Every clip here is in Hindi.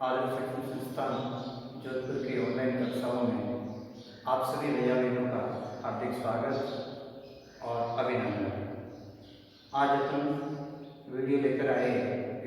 आदर्श शिक्षण संस्थान जोधपुर की ऑनलाइन कक्षाओं में आप सभी भैया बहनों का हार्दिक स्वागत और अभिनंदन। आज अपन वीडियो लेकर आए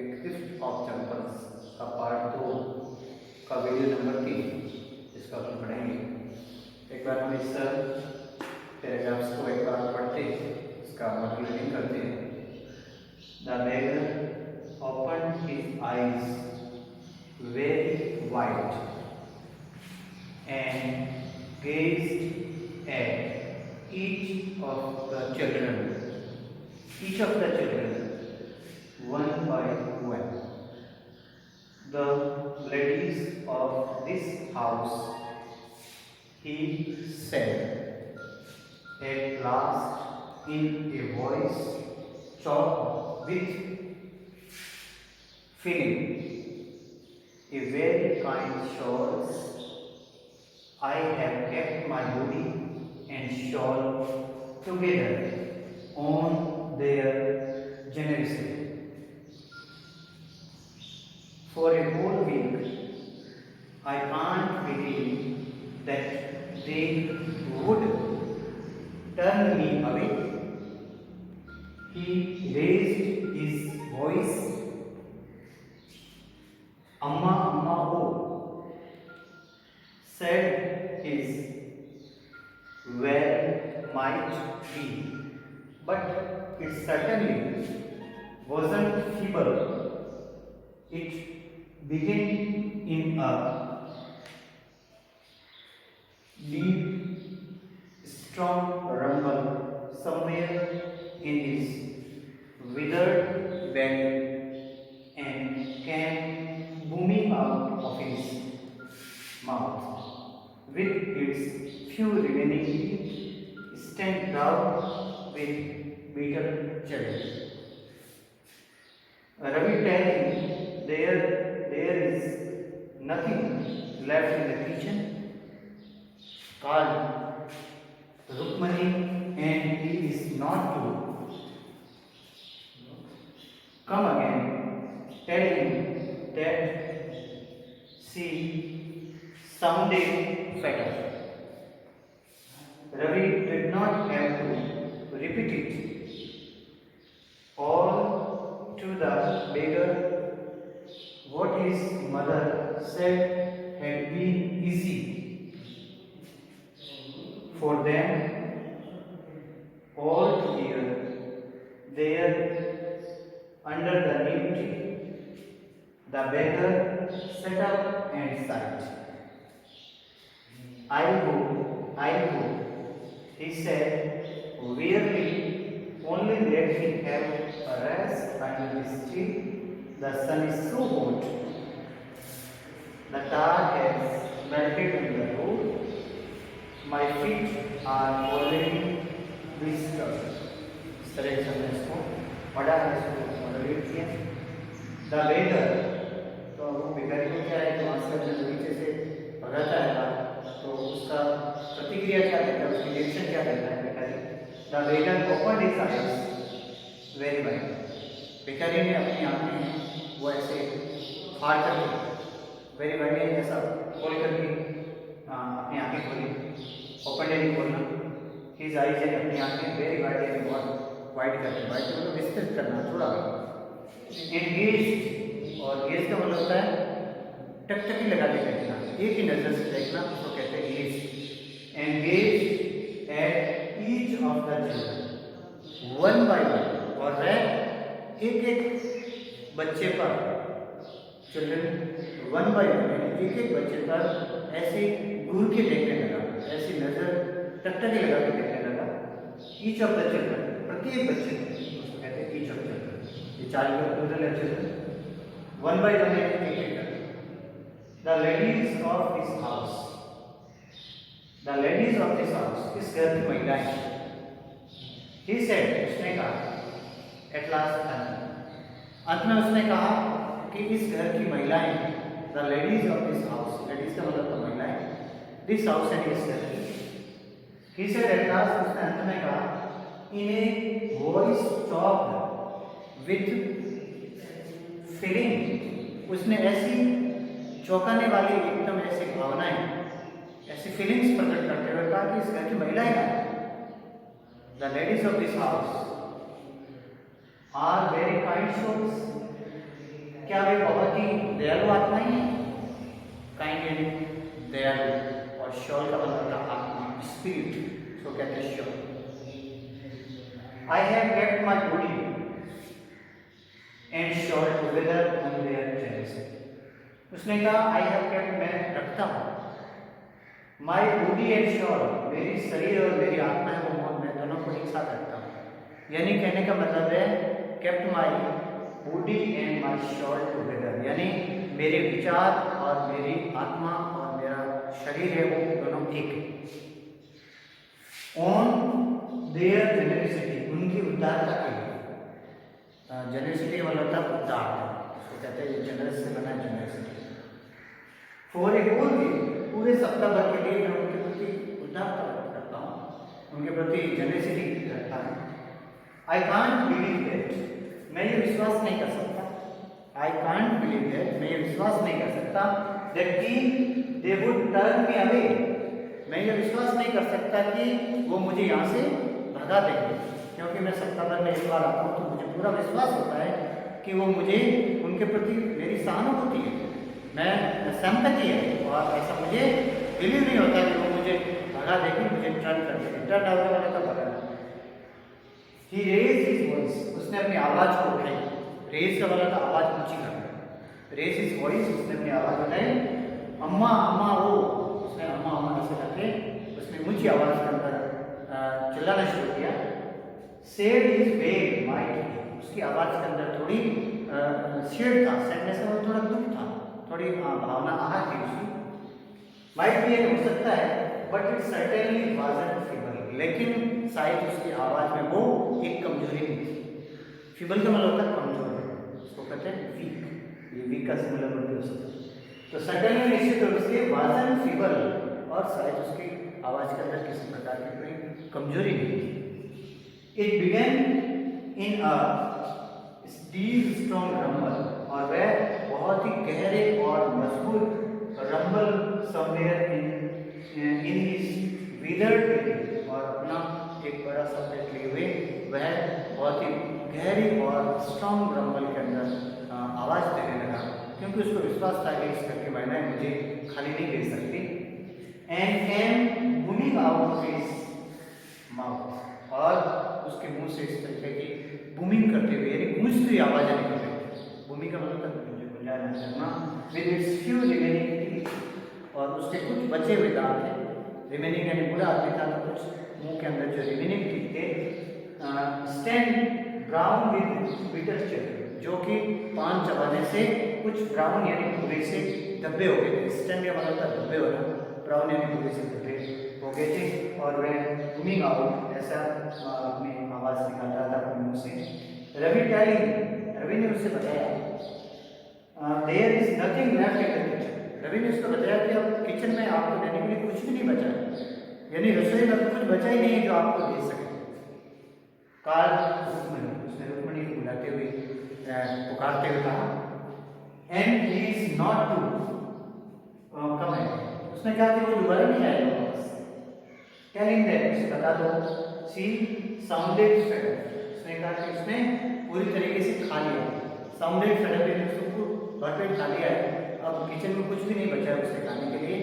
एक गिफ्ट ऑफ चैंपल्स का पार्ट 2 का वीडियो नंबर 3, जिसका अपन पढ़ेंगे। एक बार हम इस पैराग्राफ्स को एक बार पढ़ते इसका वर्णन करते हैं। The beggar opened his eyes very wide and gazed at each of the children, one by one. The ladies of this house, he said at last in a voice choked with feeling. A very kind shawls. I have kept my body and shawl together on their generosity. For a whole week, I can't believe that they would turn me away. He raised his voice. Amma, Amma, oh, said his well might be, but it certainly wasn't feeble. It began in a deep, strong rumble somewhere in his withered belly and came booming out of his mouth, with its few remaining teeth stamped out with bitter cherry. Ravi telling there is nothing left in the kitchen, called Rukmani, and he is not to come again, telling that she sounded fatter. Ravi did not have to repeat it all to the beggar. What his mother said had been easy for them all to hear. There, under the neem tree, the beggar sat up and sighed. I hope, he said wearily, only let me have a rest under this tree. The sun is so hot. The tar has melted on the road. My feet are already blistered. इस तरह से हमने इसको पढ़ा है, इसको मॉडरेट किया। द बेगर, तो वो बेगर को क्या है, वहाँ से अपने बगीचे से भगा जाएगा तो उसका प्रतिक्रिया क्या देता है, उसकी रिएक्शन क्या देता है भिखारी। The beggar open his eyes very wide, भिखारी ने अपनी आंखें वो ऐसे फाड़ करके वेरी वाइड ऐसा खोल करके अपनी आंखें खोली। ओपन नहीं खोलना, हिज आईज यानी अपनी आंखें वेरी वाइड यानी बहुत वाइड करके, वाइड मतलब विस्तृत करना, थोड़ा एंगेज, और गेज का मतलब होता है टकटकी लगा के देखना, एक ही नजर से देखना, उसको कहते हैं gauge. Engage at each of the children one by one, और वह एक एक बच्चे पर, चिल्ड्रन वन बाय वन यानी एक एक बच्चे पर ऐसे घूर के देखने लगा, ऐसी नजर टकटकी लगा के देखने लगा। ईच ऑफ द चिल्ड्रन, प्रत्येक बच्चे उसको कहते हैं ईच ऑफ चिल्ड्रन। ये चार प्लूरल है चिल्ड्रन, वन बाय वन एक एक करके। The ladies of this house, the ladies of this house, इस घर की महिलाएं। ही सेड, उसने कहा, एट लास्ट, अंत में उसने कहा कि इस घर की महिलाएं, the ladies of this house, ladies का मतलब तो महिलाएं, दिस हाउस एंड इस घर की। ही सेड एट लास्ट, उसने अंत में कहा, in a voice choked with feeling, उसने ऐसी चौंकाने वाली एकदम ऐसी भावनाएं, ऐसी फीलिंग्स प्रकट करते हुए कहा कि इस घर की महिलाएं ना, the ladies of this house are very kind souls, क्या वे बहुत ही दयालु आत्माएं हैं? काइंड यानी दयालु, और शोल का मतलब था आत्मा, स्पिरिट, सो कहते हैं soul. I have kept my body and soul together on their generosity. उसने कहा आई हैव केप्ट, मैं रखता हूँ, माई बॉडी एंड शोल, मेरी शरीर और मेरी आत्मा है वो मैं दोनों को एक साथ रखता हूँ। यानी कहने का मतलब है kept my body and my soul together, यानी मेरे विचार और मेरी आत्मा और मेरा शरीर है वो दोनों एक है। ऑन देयर जेनरसिटी, उनकी उदारता के लिए, जेनरसिटी वाला था उदार, उसको कहते हैं जेनरस से बना generosity. For a whole week, पूरे सप्ताह भर के लिए मैं उनके प्रति उदारता करता हूँ, उनके प्रति जेनरसिटी रखता हूँ। आई कांट बिलीव दैट, मैं ये विश्वास नहीं कर सकता, आई कांट बिलीव दैट, मैं ये विश्वास नहीं कर सकता, दैट कि they would turn me away, मैं ये विश्वास नहीं कर सकता कि वो मुझे यहाँ से भगा देंगे, क्योंकि मैं सप्ताह भर में एक बार आता हूँ तो मुझे पूरा विश्वास होता है कि वो मुझे, उनके प्रति मेरी सहानुभूति है, मैं सहमति है, और ऐसा मुझे बिलीव नहीं होता कि वो मुझे भगा देगी, मुझे टर्न कर देगी। टर्न अवे वाले का भगा। ही रेज हिज वॉइस, उसने अपनी आवाज को उठाई, रेज का वाला था आवाज ऊंची करना, रेज हिज वॉइस, उसने अपनी आवाज उठाई, अम्मा अम्मा वो, उसने अम्मा अम्मा ऐसे करके उसने ऊंची आवाज के अंदर चिल्लाना शुरू किया। सेड इज वेग माइट, उसकी आवाज के अंदर थोड़ी शेड था, सैडनेस का थोड़ा दुख था, थोड़ी भावना आहत थी उसकी। माइट भी हो सकता है, but it certainly wasn't feeble, लेकिन शायद उसकी आवाज में वो एक कमजोरी भी थी। फीबल का मतलब होता है कमजोर, उसको कहते हैं वीक, ये वीक का सिमिलर वर्ड हो सकता है। तो सर्टेनली निश्चित रूप से वाजंट फीबल, और शायद उसकी आवाज के अंदर किसी प्रकार की कोई कमजोरी नहीं थी। It began in a deep strong rumble, और वह बहुत ही गहरे और मजबूत rumble somewhere in his withered belly, और अपना एक बड़ा सा पेट लिए हुए वह बहुत ही गहरी और स्ट्रॉन्ग रंबल के अंदर आवाज देने लगा, क्योंकि उसको विश्वास था कि इस घर की महिलाएं मुझे खाली नहीं दे सकती। And can booming out of his mouth, और उसके मुंह से इस तरीके की बूमिंग करते हुए, यानी गूंजती आवाजें निकल रही थी। बूमिंग का मतलब गुंजाना करना, with its few remaining teeth, और उसके कुछ बचे हुए दांत थे, रिमेनिंग यानी पूरा आदमी था, तो कुछ मुंह के अंदर जो रिमेनिंग टीथ थे, stand brown with bitter cherry, जो कि पान चबाने से कुछ ब्राउन यानी भूरे से धब्बे हो गए थे। स्टैंड का मतलब था धब्बे होना, ब्राउन यानी भूरे से धब्बे हो गए थे, और वह बूमिंग आउट ऐसा अपनी आवाज निकाल रहा था अपने मुंह से। रवि ने उससे बताया, there is nothing left in the kitchen, Ravi ने उसको बताया कि अब किचन में आपको देने के लिए कुछ भी नहीं बचा है, यानी रसोई में कुछ बचा ही नहीं है जो आपको दे सके। काल उसने रुक्मिणी को बुलाते हुए पुकारते हुए कहा, and he is not to come है, उसने कहा कि वो दोबारा नहीं आएगा वापस। टेलिंग दैट, उसे बता दो, शी साउंडेड फेड अप, उसने कहा कि उसने पूरी तरीके से खा लिया। साउंडेड फेड अप यानी उसको भरपेट खा लिया है, अब किचन में कुछ भी नहीं बचा है उसने खाने के लिए।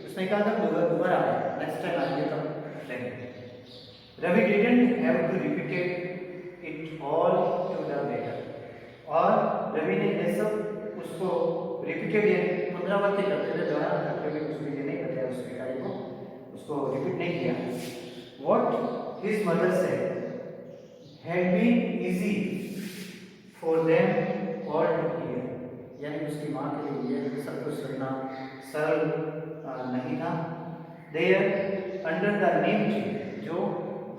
उसने कहा था दोबारा आए, नेक्स्ट टाइम आएंगे तब लेंगे। Ravi didn't have to repeat it all to the letter, और रवि ने ये सब उसको रिपीटेड यानी पुनरावृत्ति करते हुए, दोहरा करते हुए उसको ये नहीं बताया, उसके कार्य को उसको रिपीट नहीं किया। What his mother said had been easy for them all to hear, यानी उसकी माँ के लिए ये सब कुछ सुनना सरल नहीं था। There under the neem tree, जो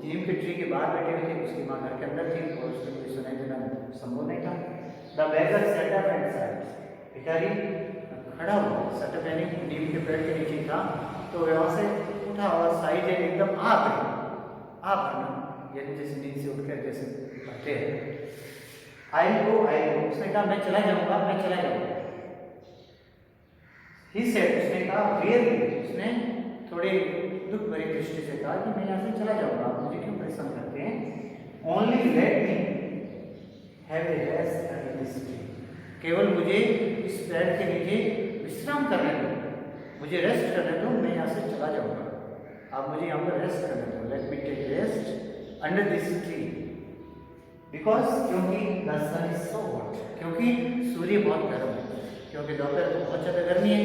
नीम के ट्री के बाहर बैठे हुए थे, उसकी माँ घर के अंदर थी और उसको कोई सुनाई देना संभव नहीं था। The beggar set up and side, भिखारी खड़ा हुआ, सेटअप यानी नीम के पेड़ के नीचे था, तो वहाँ से उठा और साइड एकदम आप भरना, यानी जैसे नींद से उठकर जैसे भरते हैं। आई गो, उसने कहा मैं चला जाऊंगा, मैं चला जाऊंगा। He said, उसने कहा really, उसने थोड़ी दुख भरी दृष्टि से कहा कि मैं यहाँ से चला जाऊंगा, आप मुझे क्यों परेशान करते हैं? Only let me have a rest under this tree. केवल मुझे इस पेड़ के नीचे विश्राम करने दो, मुझे रेस्ट करने दो, मैं यहाँ से चला जाऊंगा, आप मुझे यहाँ पर रेस्ट करने दो. Let me take rest under this tree. Because क्योंकि the sun is so hot, क्योंकि सूर्य बहुत गर्म है, क्योंकि दोपहर को बहुत ज़्यादा गर्मी है.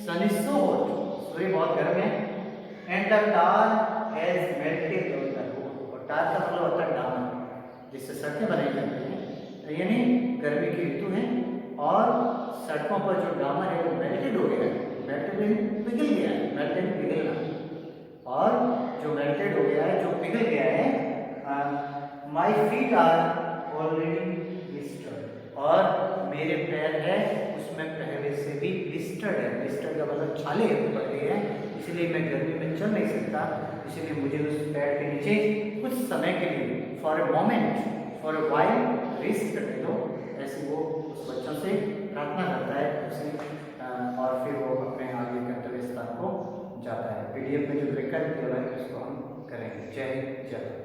Sun is so hot, सूर्य बहुत गर्म है. And the tar has melted on the road. और tar का मतलब होता है डामर, जिससे सड़कें बनाई जाती हैं. तो यानी गर्मी की ऋतु है और सड़कों पर जो डामर है वो मेल्टेड हो गया है. मेल्टेड पिघल गया है, मेल्टेड पिघलना. और जो मेल्टेड हो गया है, जो पिघल गया है, my feet are already blistered, और मेरे पैर है उसमें पहले से भी ब्लिस्टर्ड है. ब्लिस्टर्ड का मतलब छाले पड़ गए हैं, इसलिए मैं गर्मी में चल नहीं सकता. इसलिए मुझे उस पैर के नीचे कुछ समय के लिए, for a moment, for a while rest करने दो. ऐसे वो उस बच्चों से प्रार्थना करता है उसे, और फिर वो अपने आगे गंतव्य स्थान को जाता है. पीडीएफ में जो ब्रेकर दिया हुआ है उसको हम करेंगे. जय जय.